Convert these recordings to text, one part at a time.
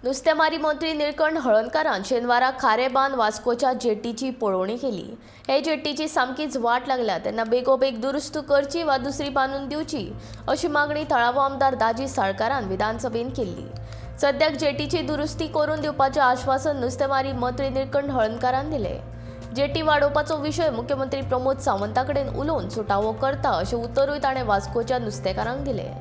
नुस्तेमारी मंत्री निळकंठ हळर्णकारान शेनवारा खारेबांद वास्कोच्या जेट्टीची पळोवणी केली। हे जेट्टीची सामकीच वाट लागल्या तेन्ना बेगोबेग दुरुस्त करची वा दुसरी बांदून दिवची अशी मागणी थळावो आमदार दाजी साळकारान विधानसभेत केली। सद्याक जेट्टीची दुरुस्ती करून दिवपाचे आश्वासन नुस्तेमारी मंत्री निळकंठ हळर्णकारान दिले। जेट्टी वाडोवपाचो विशय मुख्यमंत्री प्रमोद सावंताकडेन उलोवन सुटावो करता अशें उतरूय ताणें वास्कोच्या नुस्तेकारांक दिलें।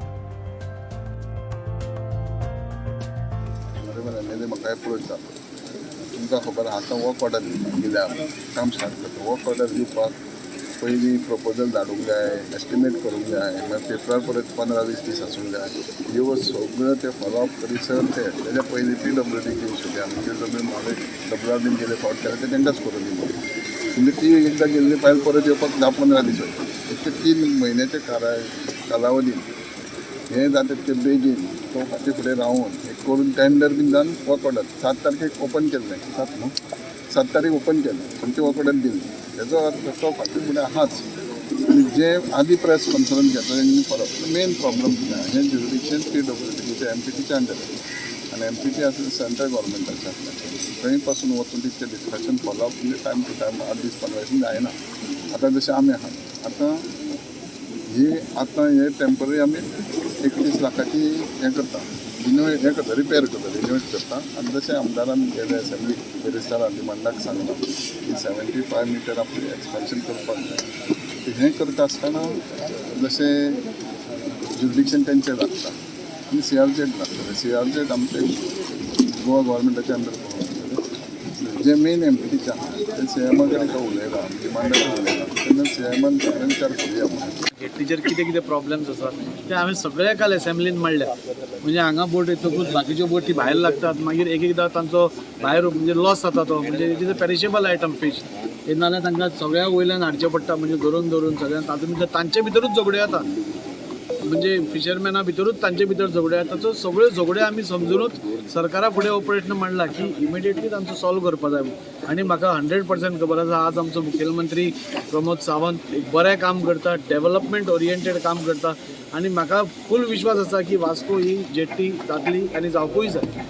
म्हाका पळयता तुमकां खबर आहा आतां वर्क ऑर्डर दिल्यार काम स्टार्ट करता। वर्क ऑर्डर दिवपाक पयलीं प्रपोजल धाडूंक जाय, एस्टिमेट करूंक जाय, मागीर पेपरार परत 15-20 दीस आसूंक जाय। ह्यो सगळ्यो ते फॉलोअप करिसर तेच्या पयलीं PWD ची इशू आमी PWD बीन गेले फावट केले ते तेंकाच करून दिले, म्हणजे ती एकदां गेल्ली फायल परत येवपाक 10-15 दीस वयता। इतके 3 म्हयन्याचे कालावधीन हे जाता ते बेगीन तो फाटी फुडें रावन हे करून टेंडर बीन जावन वर्क ऑर्डर 7 तारखेक ओपन केल्लें, 7 तारीख ओपन केलें आनी ती वर्क ऑर्डर दिली। तेजो अर्थ तो फाटी फुडें आहाच। जे आदी प्रेस कॉन्फरन्स घेता तेंनी फरक मेन प्रॉब्लम कितें हे ज्युरिडिक्शन PWDचे MPTच्या अंडर आनी MPT आसा सेंट्रल गव्हर्मेंटाचे आसता। थंय पासून वचून तितकें डिस्कशन फॉलोअप म्हणजे टायम टू टायम 8 दीस 15 दीस जायना। आतां जशें आमी आहात आतां हे टेम्पररी आमी 31 लाखाची हें करता, रिपेर करता, रिनोवेट करता। आनी जशें आमदारान गेले असेंब्ली मिनिस्टरान डिमांडाक सांगलां की 75 मिटर आपली एक्सपेन्शन करपाक जाय। हें करता आसतना जशें ज्युरिडिक्शन तेंचें लागता आनी CRZ लागता। CRZ आमचे गोवा गव्हर्मेंटाच्या अंडर जे मेन MPTचे आहा ते CMA कडेन तो उलयला, डिमांडाचेर उलयला, तेन्ना CMAन सगळ्यांक विचार करूया म्हणून जेट्टीचेर कितें प्रॉब्लेम्स आसात ते हांवें सगळे काल असेंब्लीन मांडल्या। म्हणजे हांगा बोट येतकूच बाकीच्यो बोटी भायर लागतात, मागीर एकदां तांचो भायर म्हणजे लॉस जाता तो, म्हणजे it is a perishable item fish. नाजाल्यार तांकां सगळ्या वयल्यान हाडचें पडटा, म्हणजे धरून सगळ्यांक तातूंत भितर तांचे भितरूच झगड्यो येता, म्हणजे फिशरमॅना भितरूच तांचे भितर झगड्यो येता। ताचो सगळ्यो झगड्यो आमी समजुनूच सरकारा फुडें हो प्रश्न मांडला की इमिडिएटली तांचो सॉल्व करपा जाय। आनी म्हाका 100% खबर आसा आज आमचो मुखेलमंत्री प्रमोद सावंत एक बरें काम करता, डेव्हलपमेंट ओरिएंटेड काम करता, आनी म्हाका फूल विश्वास आसा की वास्को ही जेट्टी जातली आनी जावपूय जाय।